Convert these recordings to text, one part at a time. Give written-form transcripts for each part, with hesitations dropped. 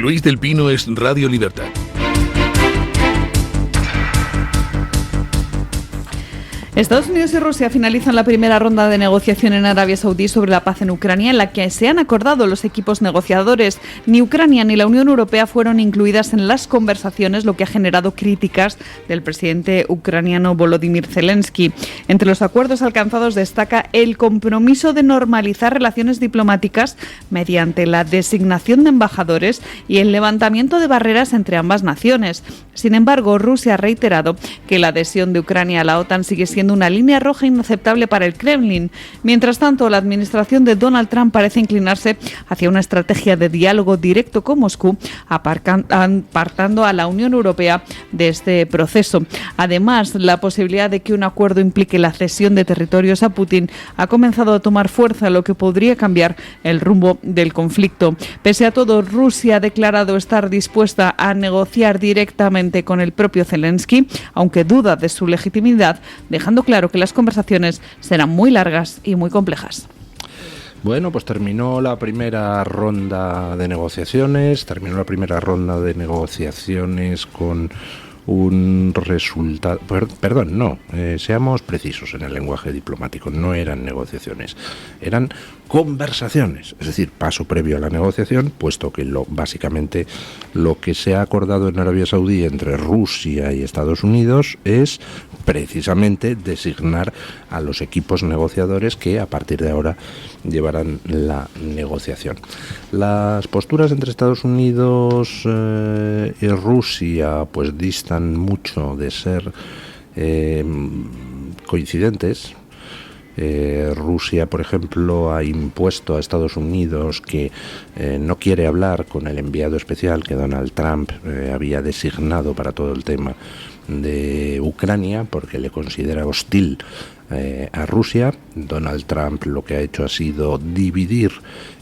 Luis del Pino es Radio Libertad. Estados Unidos y Rusia finalizan la primera ronda de negociación en Arabia Saudí sobre la paz en Ucrania, en la que se han acordado los equipos negociadores. Ni Ucrania ni la Unión Europea fueron incluidas en las conversaciones, lo que ha generado críticas del presidente ucraniano Volodymyr Zelensky. Entre los acuerdos alcanzados destaca el compromiso de normalizar relaciones diplomáticas mediante la designación de embajadores y el levantamiento de barreras entre ambas naciones. Sin embargo, Rusia ha reiterado que la adhesión de Ucrania a la OTAN sigue siendo una línea roja inaceptable para el Kremlin. Mientras tanto, la administración de Donald Trump parece inclinarse hacia una estrategia de diálogo directo con Moscú, apartando a la Unión Europea de este proceso. Además, la posibilidad de que un acuerdo implique la cesión de territorios a Putin ha comenzado a tomar fuerza, lo que podría cambiar el rumbo del conflicto. Pese a todo, Rusia ha declarado estar dispuesta a negociar directamente con el propio Zelensky, aunque duda de su legitimidad, dejando claro que las conversaciones serán muy largas y muy complejas. Bueno, pues terminó la primera ronda de negociaciones, con un resultado... seamos precisos en el lenguaje diplomático, no eran negociaciones, eran conversaciones, es decir, paso previo a la negociación, puesto que básicamente lo que se ha acordado en Arabia Saudí entre Rusia y Estados Unidos es precisamente designar a los equipos negociadores que a partir de ahora llevarán la negociación. Las posturas entre Estados Unidos y Rusia pues distan mucho de ser coincidentes. Rusia, por ejemplo, ha impuesto a Estados Unidos que no quiere hablar con el enviado especial que Donald Trump había designado para todo el tema de Ucrania, porque le considera hostil a Rusia. Donald Trump lo que ha hecho ha sido dividir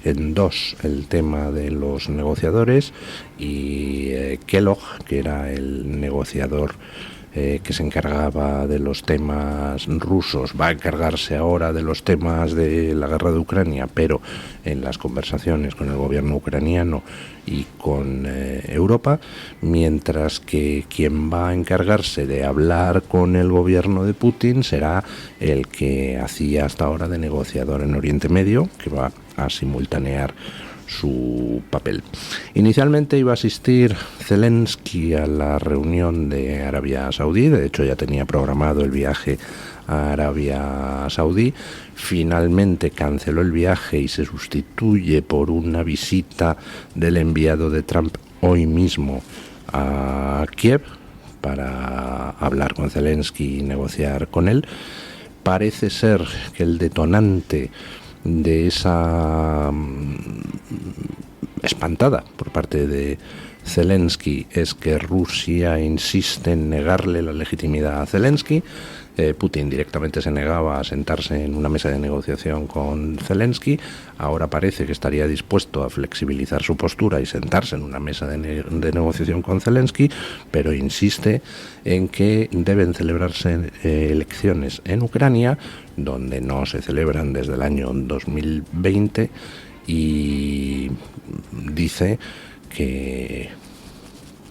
en dos el tema de los negociadores, y Kellogg, que era el negociador que se encargaba de los temas rusos, va a encargarse ahora de los temas de la guerra de Ucrania, pero en las conversaciones con el gobierno ucraniano y con Europa, mientras que quien va a encargarse de hablar con el gobierno de Putin será el que hacía hasta ahora de negociador en Oriente Medio, que va a simultanear su papel. Inicialmente iba a asistir Zelensky a la reunión de Arabia Saudí, de hecho ya tenía programado el viaje a Arabia Saudí, finalmente canceló el viaje y se sustituye por una visita del enviado de Trump hoy mismo a Kiev para hablar con Zelensky y negociar con él. Parece ser que el detonante de esa espantada por parte de Zelensky es que Rusia insiste en negarle la legitimidad a Zelensky. Putin directamente se negaba a sentarse en una mesa de negociación con Zelensky. Ahora parece que estaría dispuesto a flexibilizar su postura y sentarse en una mesa de negociación con Zelensky, pero insiste en que deben celebrarse elecciones en Ucrania, donde no se celebran desde el año 2020, y dice que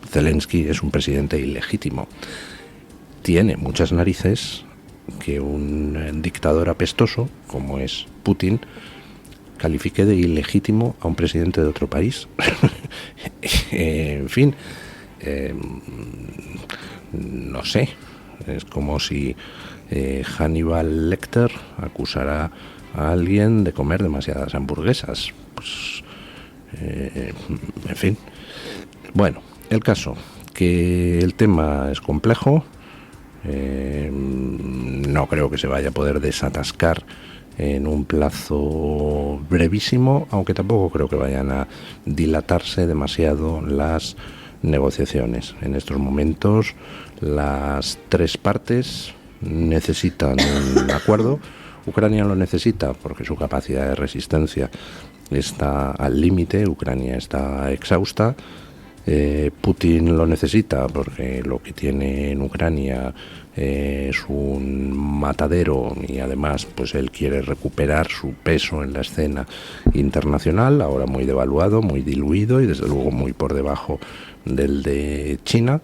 Zelensky es un presidente ilegítimo. Tiene muchas narices que un dictador apestoso, como es Putin, califique de ilegítimo a un presidente de otro país. En fin, no sé, es como si Hannibal Lecter acusara a alguien de comer demasiadas hamburguesas. Pues, en fin. Bueno, el caso, que el tema es complejo. No creo que se vaya a poder desatascar en un plazo brevísimo, aunque tampoco creo que vayan a dilatarse demasiado las negociaciones. En estos momentos las tres partes necesitan un acuerdo. Ucrania lo necesita porque su capacidad de resistencia está al límite, Ucrania está exhausta. Putin lo necesita porque lo que tiene en Ucrania es un matadero y además pues él quiere recuperar su peso en la escena internacional, ahora muy devaluado, muy diluido y desde luego muy por debajo del de China.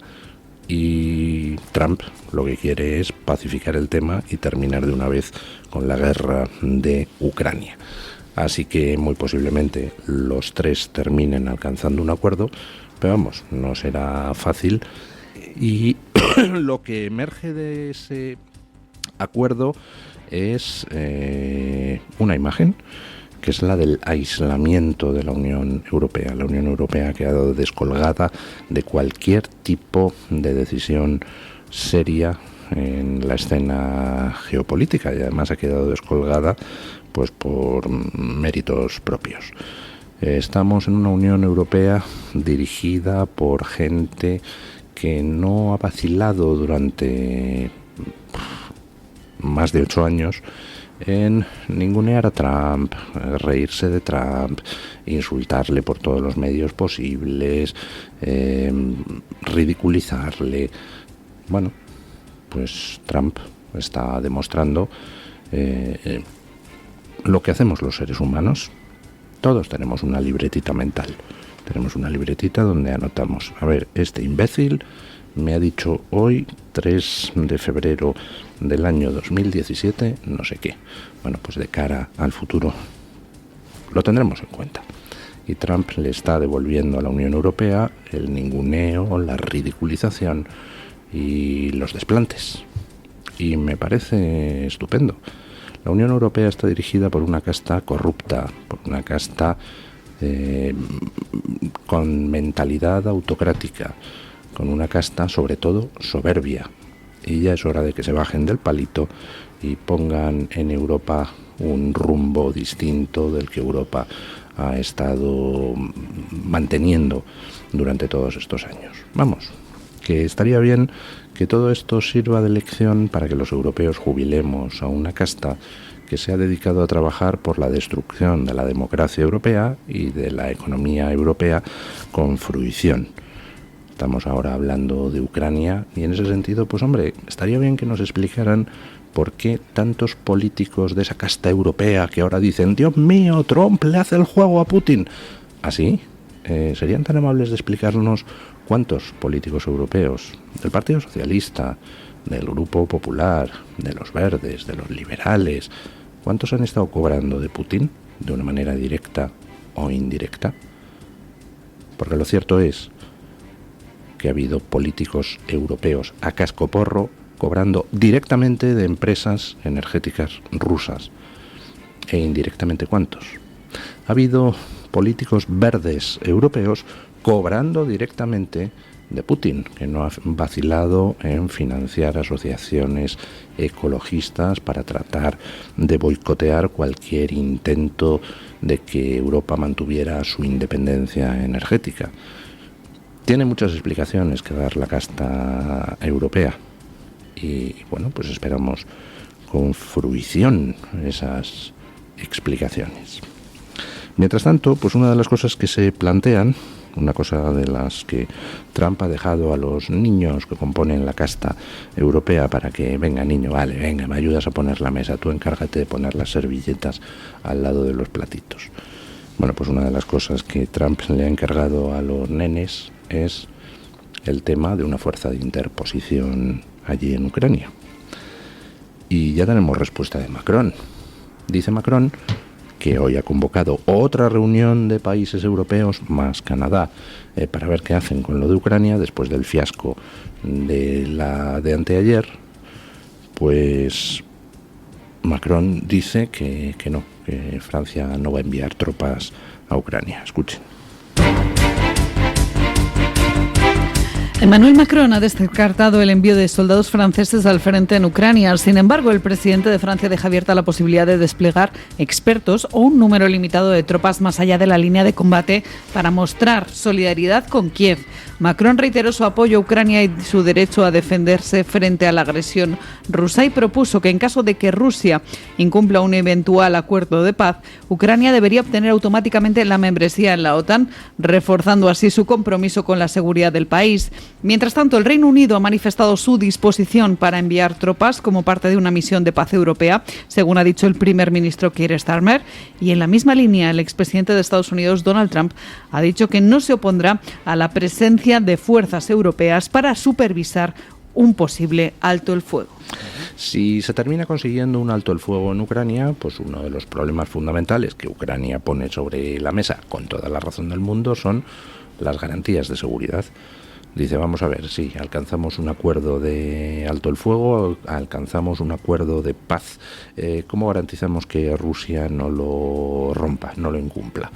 Y Trump lo que quiere es pacificar el tema y terminar de una vez con la guerra de Ucrania. Así que muy posiblemente los tres terminen alcanzando un acuerdo, pero vamos, no será fácil. Y lo que emerge de ese acuerdo es una imagen, que es la del aislamiento de la Unión Europea. La Unión Europea ha quedado descolgada de cualquier tipo de decisión seria en la escena geopolítica y además ha quedado descolgada pues por méritos propios. Estamos en una Unión Europea dirigida por gente que no ha vacilado durante más de 8 años en ningunear a Trump, reírse de Trump, insultarle por todos los medios posibles, ridiculizarle. Bueno, pues Trump está demostrando lo que hacemos los seres humanos. Todos tenemos una libretita mental. Tenemos una libretita donde anotamos, a ver, este imbécil me ha dicho hoy, 3 de febrero del año 2017, no sé qué. Bueno, pues de cara al futuro lo tendremos en cuenta. Y Trump le está devolviendo a la Unión Europea el ninguneo, la ridiculización y los desplantes. Y me parece estupendo. La Unión Europea está dirigida por una casta corrupta, por una casta con mentalidad autocrática, con una casta sobre todo soberbia. Y ya es hora de que se bajen del palito y pongan en Europa un rumbo distinto del que Europa ha estado manteniendo durante todos estos años. Vamos, que estaría bien que todo esto sirva de lección para que los europeos jubilemos a una casta que se ha dedicado a trabajar por la destrucción de la democracia europea y de la economía europea con fruición. Estamos ahora hablando de Ucrania y en ese sentido, pues hombre, estaría bien que nos explicaran por qué tantos políticos de esa casta europea que ahora dicen, Dios mío, Trump le hace el juego a Putin. ¿Así? ¿Serían tan amables de explicarnos cuántos políticos europeos del Partido Socialista, del Grupo Popular, de los Verdes, de los Liberales, cuántos han estado cobrando de Putin de una manera directa o indirecta? Porque lo cierto es que ha habido políticos europeos a cascoporro cobrando directamente de empresas energéticas rusas. ¿E indirectamente cuántos? Ha habido políticos verdes europeos cobrando directamente de Putin, que no ha vacilado en financiar asociaciones ecologistas para tratar de boicotear cualquier intento de que Europa mantuviera su independencia energética. Tiene muchas explicaciones que dar la casta europea y bueno, pues esperamos con fruición esas explicaciones. Mientras tanto, pues una de las cosas que se plantean, una cosa de las que Trump ha dejado a los niños que componen la casta europea para que, venga niño, vale, venga, me ayudas a poner la mesa, tú encárgate de poner las servilletas al lado de los platitos. Bueno, pues una de las cosas que Trump le ha encargado a los nenes es el tema de una fuerza de interposición allí en Ucrania. Y ya tenemos respuesta de Macron. Dice Macron que hoy ha convocado otra reunión de países europeos más Canadá para ver qué hacen con lo de Ucrania después del fiasco de la de anteayer. Pues Macron dice que no, que Francia no va a enviar tropas a Ucrania. Escuchen. Emmanuel Macron ha descartado el envío de soldados franceses al frente en Ucrania. Sin embargo, el presidente de Francia deja abierta la posibilidad de desplegar expertos o un número limitado de tropas más allá de la línea de combate para mostrar solidaridad con Kiev. Macron reiteró su apoyo a Ucrania y su derecho a defenderse frente a la agresión rusa y propuso que en caso de que Rusia incumpla un eventual acuerdo de paz, Ucrania debería obtener automáticamente la membresía en la OTAN, reforzando así su compromiso con la seguridad del país. Mientras tanto, el Reino Unido ha manifestado su disposición para enviar tropas como parte de una misión de paz europea, según ha dicho el primer ministro Keir Starmer, y en la misma línea el expresidente de Estados Unidos, Donald Trump, ha dicho que no se opondrá a la presencia de fuerzas europeas para supervisar un posible alto el fuego. Si se termina consiguiendo un alto el fuego en Ucrania, pues uno de los problemas fundamentales que Ucrania pone sobre la mesa, con toda la razón del mundo, son las garantías de seguridad. Dice, vamos a ver, sí, alcanzamos un acuerdo de alto el fuego, alcanzamos un acuerdo de paz. ¿Cómo garantizamos que Rusia no lo rompa, no lo incumpla?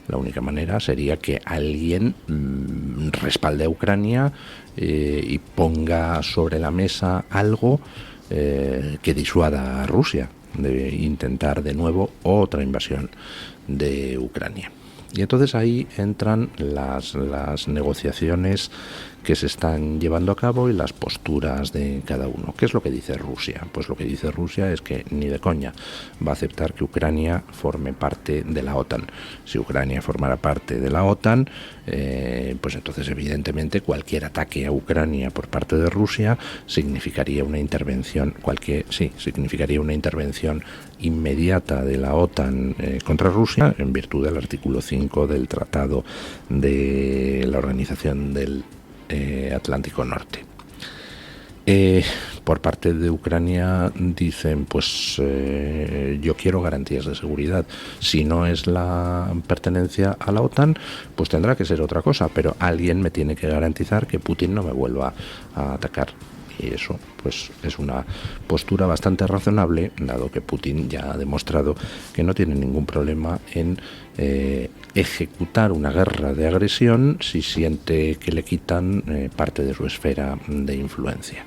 La única manera sería que alguien respalde a Ucrania y ponga sobre la mesa algo que disuada a Rusia de intentar de nuevo otra invasión de Ucrania. Y entonces ahí entran las negociaciones que se están llevando a cabo y las posturas de cada uno. ¿Qué es lo que dice Rusia? Pues lo que dice Rusia es que ni de coña va a aceptar que Ucrania forme parte de la OTAN. Si Ucrania formara parte de la OTAN, pues entonces evidentemente cualquier ataque a Ucrania por parte de Rusia significaría una intervención, significaría una intervención inmediata de la OTAN contra Rusia en virtud del artículo 5 del Tratado de la Organización del Atlántico Norte. Por parte de Ucrania dicen, pues yo quiero garantías de seguridad. Si no es la pertenencia a la OTAN, pues tendrá que ser otra cosa, pero alguien me tiene que garantizar que Putin no me vuelva a atacar. Y eso pues es una postura bastante razonable, dado que Putin ya ha demostrado que no tiene ningún problema en ejecutar una guerra de agresión si siente que le quitan parte de su esfera de influencia.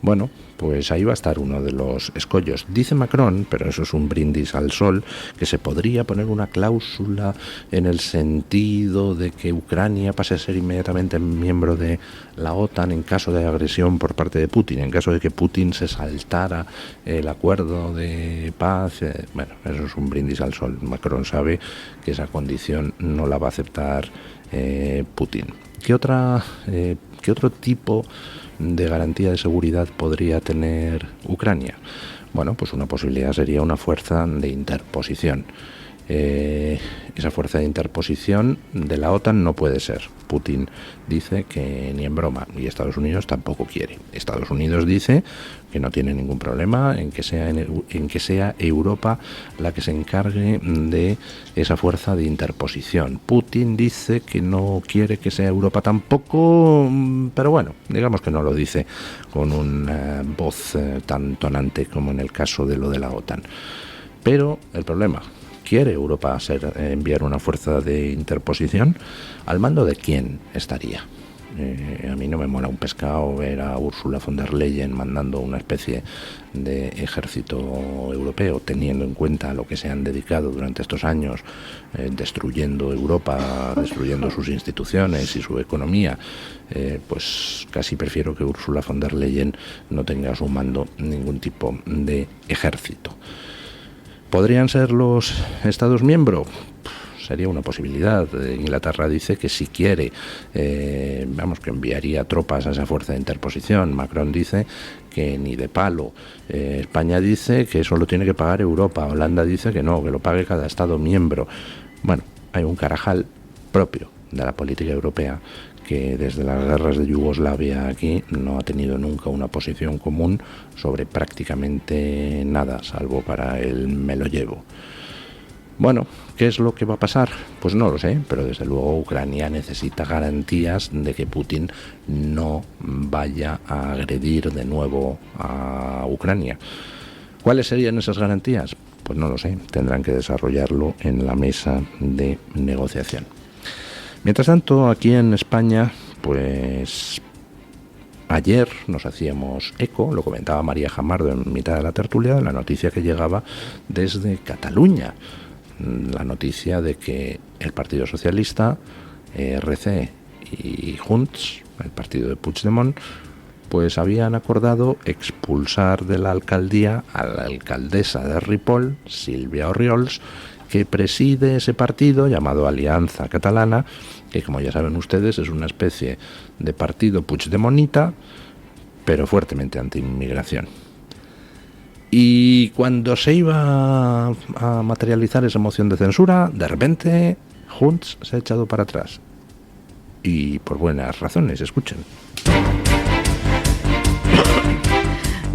Bueno, pues ahí va a estar uno de los escollos. Dice Macron, pero eso es un brindis al sol, que se podría poner una cláusula en el sentido de que Ucrania pase a ser inmediatamente miembro de la OTAN en caso de agresión por parte de Putin, en caso de que Putin se saltara el acuerdo de paz. Bueno, eso es un brindis al sol. Macron sabe que esa condición no la va a aceptar Putin. ¿Qué otro tipo de garantía de seguridad podría tener Ucrania? Bueno, pues una posibilidad sería una fuerza de interposición. Esa fuerza de interposición de la OTAN no puede ser. Putin dice que ni en broma, y Estados Unidos tampoco quiere. Estados Unidos dice que no tiene ningún problema en que sea Europa la que se encargue de esa fuerza de interposición. Putin dice que no quiere que sea Europa tampoco, pero bueno, digamos que no lo dice con una voz tan tonante como en el caso de lo de la OTAN. Pero el problema, ¿quiere Europa enviar una fuerza de interposición? ¿Al mando de quién estaría? A mí no me mola un pescado ver a Ursula von der Leyen mandando una especie de ejército europeo, teniendo en cuenta lo que se han dedicado durante estos años destruyendo Europa, destruyendo sus instituciones y su economía. Pues casi prefiero que Ursula von der Leyen no tenga a su mando ningún tipo de ejército. ¿Podrían ser los Estados miembros? Sería una posibilidad. Inglaterra dice que si quiere, que enviaría tropas a esa fuerza de interposición. Macron dice que ni de palo. España dice que eso lo tiene que pagar Europa. Holanda dice que no, que lo pague cada Estado miembro. Bueno, hay un carajal propio de la política europea que desde las guerras de Yugoslavia aquí no ha tenido nunca una posición común sobre prácticamente nada, salvo para el me lo llevo. Bueno, ¿qué es lo que va a pasar? Pues no lo sé, pero desde luego Ucrania necesita garantías de que Putin no vaya a agredir de nuevo a Ucrania. ¿Cuáles serían esas garantías? Pues no lo sé, tendrán que desarrollarlo en la mesa de negociación. Mientras tanto, aquí en España, pues ayer nos hacíamos eco, lo comentaba María Jamardo en mitad de la tertulia, de la noticia que llegaba desde Cataluña. La noticia de que el Partido Socialista, ERC y Junts, el partido de Puigdemont, pues habían acordado expulsar de la alcaldía a la alcaldesa de Ripoll, Sílvia Orriols, que preside ese partido llamado Alianza Catalana, que, como ya saben ustedes, es una especie de partido puigdemonita, pero fuertemente anti-inmigración. Y cuando se iba a materializar esa moción de censura, de repente Junts se ha echado para atrás. Y por buenas razones, escuchen.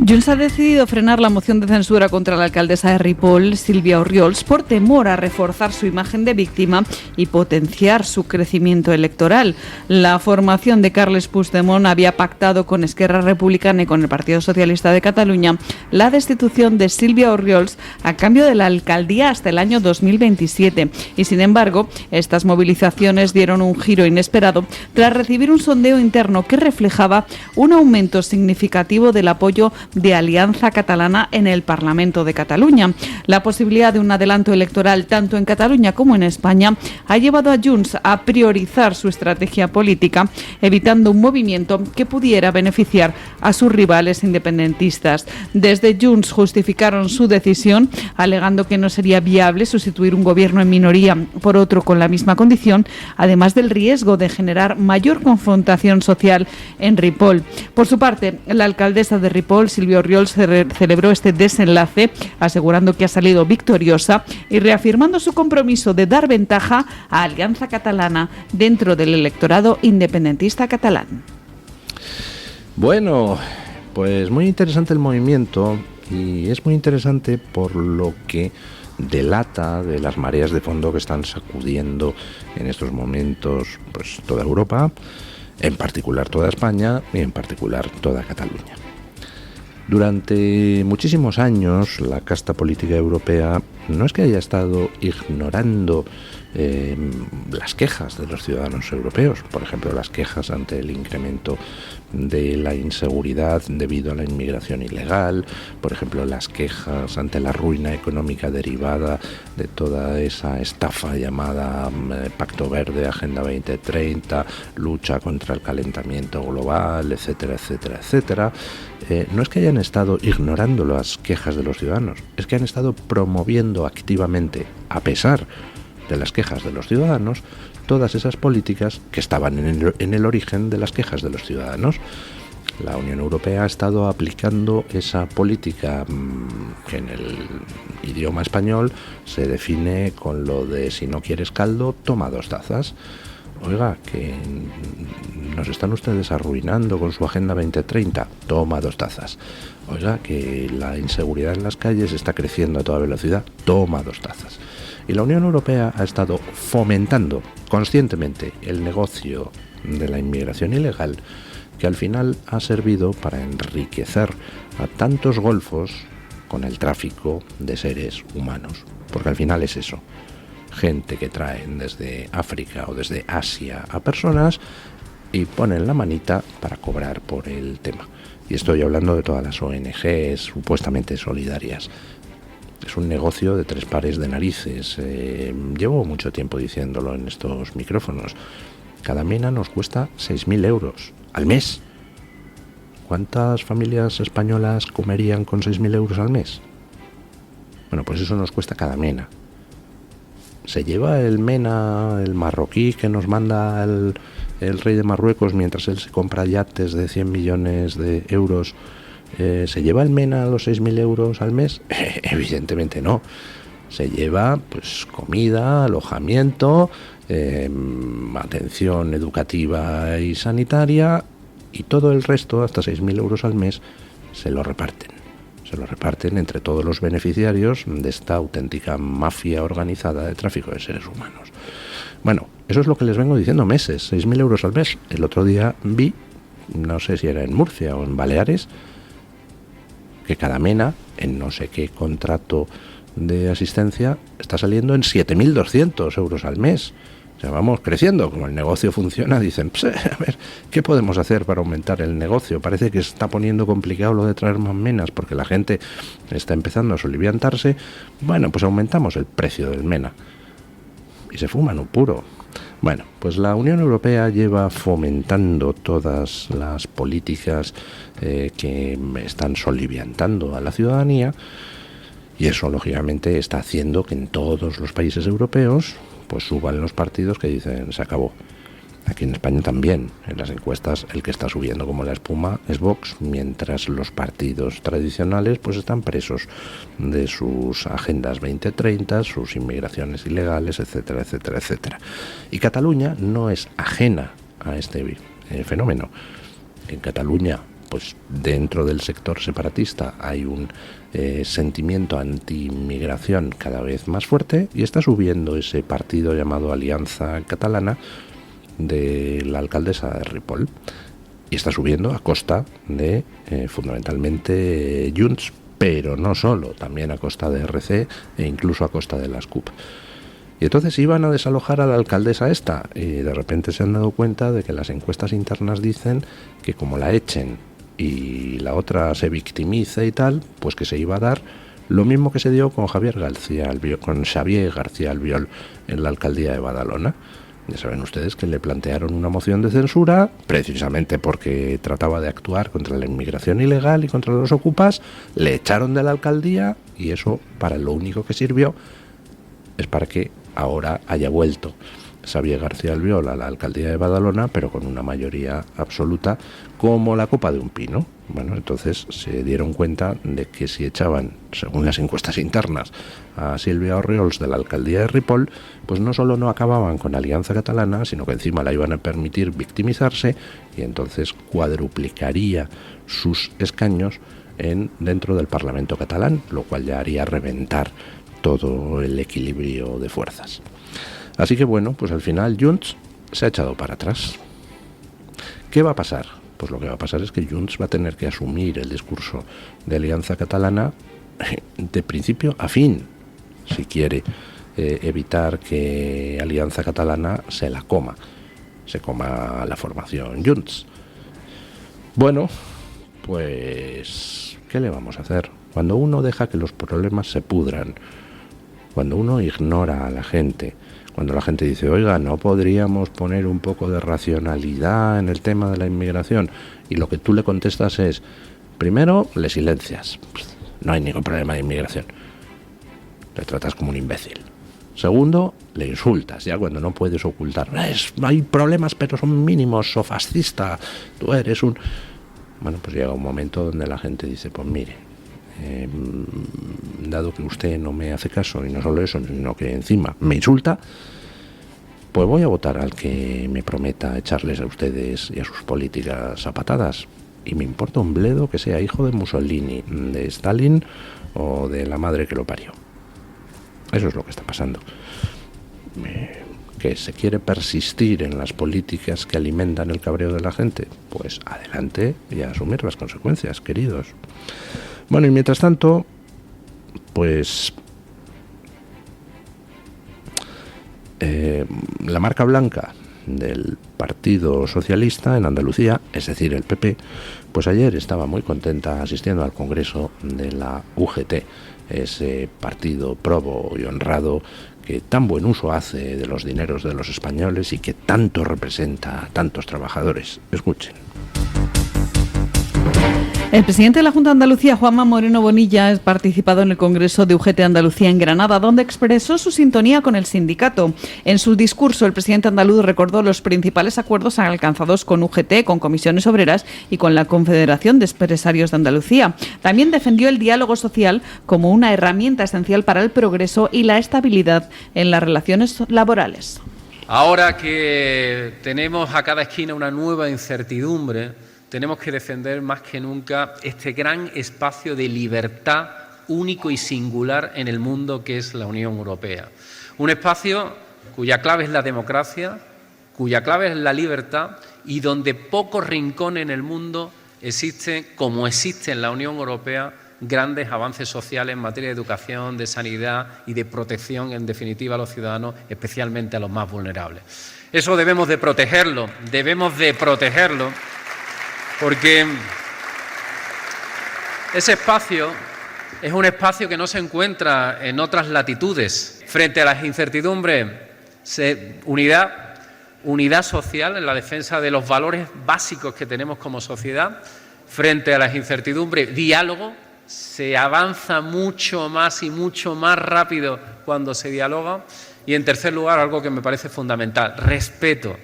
Junts ha decidido frenar la moción de censura contra la alcaldesa de Ripoll, Sílvia Orriols, por temor a reforzar su imagen de víctima y potenciar su crecimiento electoral. La formación de Carles Puigdemont había pactado con Esquerra Republicana y con el Partido Socialista de Cataluña la destitución de Sílvia Orriols a cambio de la alcaldía hasta el año 2027. Y sin embargo, estas movilizaciones dieron un giro inesperado tras recibir un sondeo interno que reflejaba un aumento significativo del apoyo de Alianza Catalana en el Parlamento de Cataluña. La posibilidad de un adelanto electoral tanto en Cataluña como en España ha llevado a Junts a priorizar su estrategia política, evitando un movimiento que pudiera beneficiar a sus rivales independentistas. Desde Junts justificaron su decisión, alegando que no sería viable sustituir un gobierno en minoría por otro con la misma condición, además del riesgo de generar mayor confrontación social en Ripoll. Por su parte, la alcaldesa de Ripoll, Sílvia Orriols, celebró este desenlace, asegurando que ha salido victoriosa y reafirmando su compromiso de dar ventaja a Alianza Catalana dentro del electorado independentista catalán. Bueno, pues muy interesante el movimiento, y es muy interesante por lo que delata de las mareas de fondo que están sacudiendo en estos momentos pues toda Europa, en particular toda España y en particular toda Cataluña. Durante muchísimos años la casta política europea no es que haya estado ignorando las quejas de los ciudadanos europeos, por ejemplo las quejas ante el incremento de la inseguridad debido a la inmigración ilegal, por ejemplo las quejas ante la ruina económica derivada de toda esa estafa llamada Pacto Verde, Agenda 2030, lucha contra el calentamiento global, etcétera, etcétera, etcétera. No es que hayan estado ignorando las quejas de los ciudadanos, es que han estado promoviendo activamente, a pesar de las quejas de los ciudadanos, todas esas políticas que estaban en el origen de las quejas de los ciudadanos. La Unión Europea ha estado aplicando esa política que en el idioma español se define con lo de si no quieres caldo, toma 2 tazas. Oiga, que nos están ustedes arruinando con su Agenda 2030, toma 2 tazas. Oiga, que la inseguridad en las calles está creciendo a toda velocidad, toma 2 tazas. Y la Unión Europea ha estado fomentando conscientemente el negocio de la inmigración ilegal, que al final ha servido para enriquecer a tantos golfos con el tráfico de seres humanos. Porque al final es eso, gente que traen desde África o desde Asia a personas y ponen la manita para cobrar por el tema. Y estoy hablando de todas las ONGs supuestamente solidarias. Es un negocio de 3 pares de narices. Llevo mucho tiempo diciéndolo en estos micrófonos. Cada mena nos cuesta 6.000 euros al mes. ¿Cuántas familias españolas comerían con 6.000 euros al mes? Bueno, pues eso nos cuesta cada mena. Se lleva el mena, el marroquí que nos manda el rey de Marruecos mientras él se compra yates de 100 millones de euros. ¿Se lleva el MENA los 6.000 euros al mes? Evidentemente no. Se lleva pues comida, alojamiento, atención educativa y sanitaria, y todo el resto, hasta 6.000 euros al mes, se lo reparten. Se lo reparten entre todos los beneficiarios de esta auténtica mafia organizada de tráfico de seres humanos. Bueno, eso es lo que les vengo diciendo meses, 6.000 euros al mes. El otro día vi, no sé si era en Murcia o en Baleares, que cada mena, en no sé qué contrato de asistencia, está saliendo en 7.200 euros al mes. O sea, vamos creciendo. Como el negocio funciona, dicen, a ver, ¿qué podemos hacer para aumentar el negocio? Parece que se está poniendo complicado lo de traer más menas porque la gente está empezando a soliviantarse. Bueno, pues aumentamos el precio del mena. Y se fuman un puro. Bueno, pues la Unión Europea lleva fomentando todas las políticas que están soliviantando a la ciudadanía, y eso lógicamente está haciendo que en todos los países europeos pues suban los partidos que dicen se acabó. Aquí en España también, en las encuestas el que está subiendo como la espuma es Vox, mientras los partidos tradicionales pues están presos de sus agendas 2030, sus inmigraciones ilegales, etcétera, etcétera, etcétera. Y Cataluña no es ajena a este fenómeno. En Cataluña, pues dentro del sector separatista hay un sentimiento anti-inmigración cada vez más fuerte, y está subiendo ese partido llamado Alianza Catalana de la alcaldesa de Ripoll, y está subiendo a costa de fundamentalmente Junts, pero no solo, también a costa de RC e incluso a costa de las CUP. Y entonces iban a desalojar a la alcaldesa esta, y de repente se han dado cuenta de que las encuestas internas dicen que como la echen y la otra se victimice y tal, pues que se iba a dar lo mismo que se dio con Xavier García Albiol en la alcaldía de Badalona. Ya saben ustedes que le plantearon una moción de censura precisamente porque trataba de actuar contra la inmigración ilegal y contra los ocupas, le echaron de la alcaldía, y eso para lo único que sirvió es para que ahora haya vuelto Xavier García Albiol a la alcaldía de Badalona, pero con una mayoría absoluta como la copa de un pino. Bueno, entonces se dieron cuenta de que si echaban, según las encuestas internas, a Sílvia Orriols de la alcaldía de Ripoll, pues no solo no acababan con Alianza Catalana, sino que encima la iban a permitir victimizarse, y entonces cuadruplicaría sus escaños dentro del Parlamento catalán, lo cual ya haría reventar todo el equilibrio de fuerzas. Así que bueno, pues al final Junts se ha echado para atrás. ¿Qué va a pasar? Pues lo que va a pasar es que Junts va a tener que asumir el discurso de Alianza Catalana de principio a fin, si quiere evitar que Alianza Catalana se coma la formación Junts. Bueno, pues ¿qué le vamos a hacer? Cuando uno deja que los problemas se pudran, cuando uno ignora a la gente, cuando la gente dice, oiga, ¿no podríamos poner un poco de racionalidad en el tema de la inmigración? Y lo que tú le contestas es, primero, le silencias. No hay ningún problema de inmigración. Le tratas como un imbécil. Segundo, le insultas, ya cuando no puedes ocultar. Hay problemas, pero son mínimos, o fascista. Tú eres un... Bueno, pues llega un momento donde la gente dice, pues mire, dado que usted no me hace caso, y no solo eso, sino que encima me insulta, pues voy a votar al que me prometa echarles a ustedes y a sus políticas a patadas, y me importa un bledo que sea hijo de Mussolini, de Stalin o de la madre que lo parió. Eso es lo que está pasando. Que se quiere persistir en las políticas que alimentan el cabreo de la gente, pues adelante y a asumir las consecuencias, queridos. Bueno, y mientras tanto, pues la marca blanca del Partido Socialista en Andalucía, es decir, el PP, pues ayer estaba muy contenta asistiendo al Congreso de la UGT, ese partido probo y honrado que tan buen uso hace de los dineros de los españoles y que tanto representa a tantos trabajadores. Escuchen. El presidente de la Junta de Andalucía, Juanma Moreno Bonilla, ha participado en el Congreso de UGT Andalucía en Granada, donde expresó su sintonía con el sindicato. En su discurso, el presidente andaluz recordó los principales acuerdos alcanzados con UGT, con comisiones obreras y con la Confederación de Empresarios de Andalucía. También defendió el diálogo social como una herramienta esencial para el progreso y la estabilidad en las relaciones laborales. Ahora que tenemos a cada esquina una nueva incertidumbre, tenemos que defender más que nunca este gran espacio de libertad único y singular en el mundo que es la Unión Europea. Un espacio cuya clave es la democracia, cuya clave es la libertad y donde pocos rincones en el mundo existen, como existe en la Unión Europea, grandes avances sociales en materia de educación, de sanidad y de protección, en definitiva, a los ciudadanos, especialmente a los más vulnerables. Eso debemos de protegerlo, porque ese espacio es un espacio que no se encuentra en otras latitudes. Frente a las incertidumbres, unidad. unidad social, en la defensa de los valores básicos que tenemos como sociedad frente a las incertidumbres. Diálogo, se avanza mucho más y mucho más rápido cuando se dialoga. Y en tercer lugar, algo que me parece fundamental, respeto.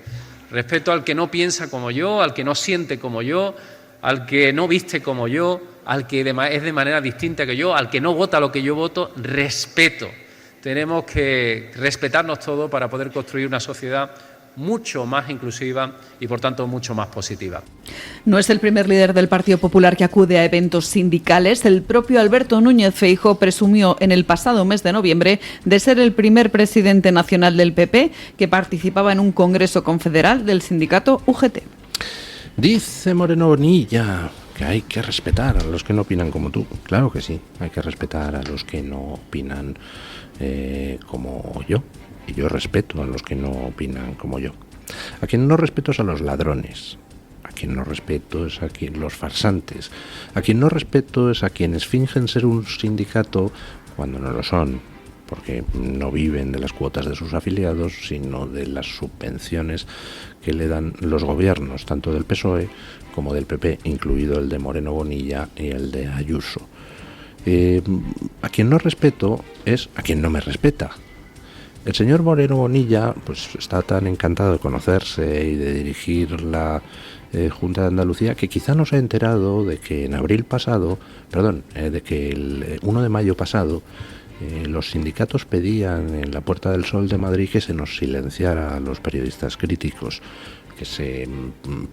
Respeto al que no piensa como yo, al que no siente como yo, al que no viste como yo, al que es de manera distinta que yo, al que no vota lo que yo voto. Respeto. Tenemos que respetarnos todos para poder construir una sociedad mucho más inclusiva y, por tanto, mucho más positiva. No es el primer líder del Partido Popular que acude a eventos sindicales. El propio Alberto Núñez Feijóo presumió en el pasado mes de noviembre de ser el primer presidente nacional del PP que participaba en un congreso confederal del sindicato UGT. Dice Moreno Bonilla que hay que respetar a los que no opinan como tú. Claro que sí, hay que respetar a los que no opinan como yo. Y yo respeto a los que no opinan como yo. A quien no respeto es a los ladrones. A quien no respeto es a los farsantes. A quien no respeto es a quienes fingen ser un sindicato cuando no lo son, porque no viven de las cuotas de sus afiliados, sino de las subvenciones que le dan los gobiernos, tanto del PSOE como del PP, incluido el de Moreno Bonilla y el de Ayuso. A quien no respeto es a quien no me respeta. El señor Moreno Bonilla pues está tan encantado de conocerse y de dirigir la Junta de Andalucía que quizá no se ha enterado de que en abril pasado, de que el 1 de mayo pasado los sindicatos pedían en la Puerta del Sol de Madrid que se nos silenciara a los periodistas críticos, que se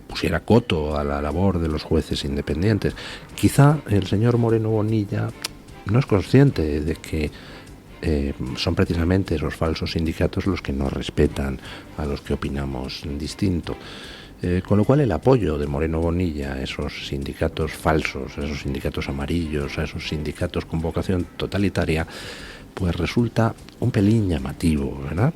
pusiera coto a la labor de los jueces independientes. Quizá el señor Moreno Bonilla no es consciente de que son precisamente esos falsos sindicatos los que no respetan a los que opinamos distinto. Con lo cual el apoyo de Moreno Bonilla a esos sindicatos falsos, a esos sindicatos amarillos, a esos sindicatos con vocación totalitaria, pues resulta un pelín llamativo, ¿verdad?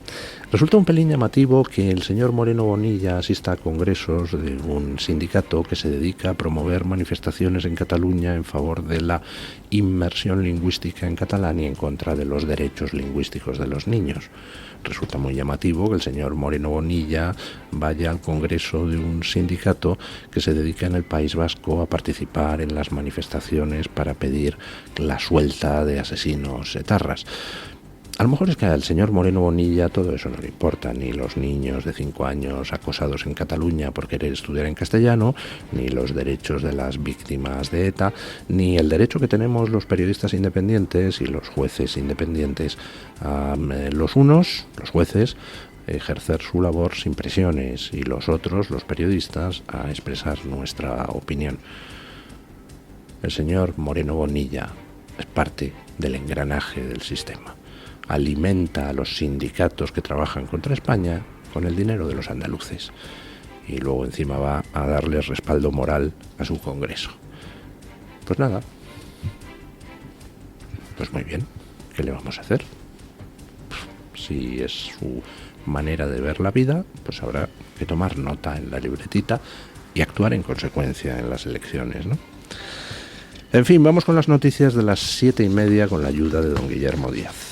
Resulta un pelín llamativo que el señor Moreno Bonilla asista a congresos de un sindicato que se dedica a promover manifestaciones en Cataluña en favor de la inmersión lingüística en catalán y en contra de los derechos lingüísticos de los niños. Resulta muy llamativo que el señor Moreno Bonilla vaya al congreso de un sindicato que se dedica en el País Vasco a participar en las manifestaciones para pedir la suelta de asesinos etarras. A lo mejor es que al señor Moreno Bonilla todo eso no le importa, ni los niños de 5 años acosados en Cataluña por querer estudiar en castellano, ni los derechos de las víctimas de ETA, ni el derecho que tenemos los periodistas independientes y los jueces independientes a los unos, los jueces, ejercer su labor sin presiones y los otros, los periodistas, a expresar nuestra opinión. El señor Moreno Bonilla es parte del engranaje del sistema. Alimenta a los sindicatos que trabajan contra España con el dinero de los andaluces y luego encima va a darles respaldo moral a su congreso. Pues nada, pues muy bien, ¿qué le vamos a hacer? Si es su manera de ver la vida, pues habrá que tomar nota en la libretita y actuar en consecuencia en las elecciones, ¿no? En fin, vamos con las noticias de las 7:30 con la ayuda de don Guillermo Díaz.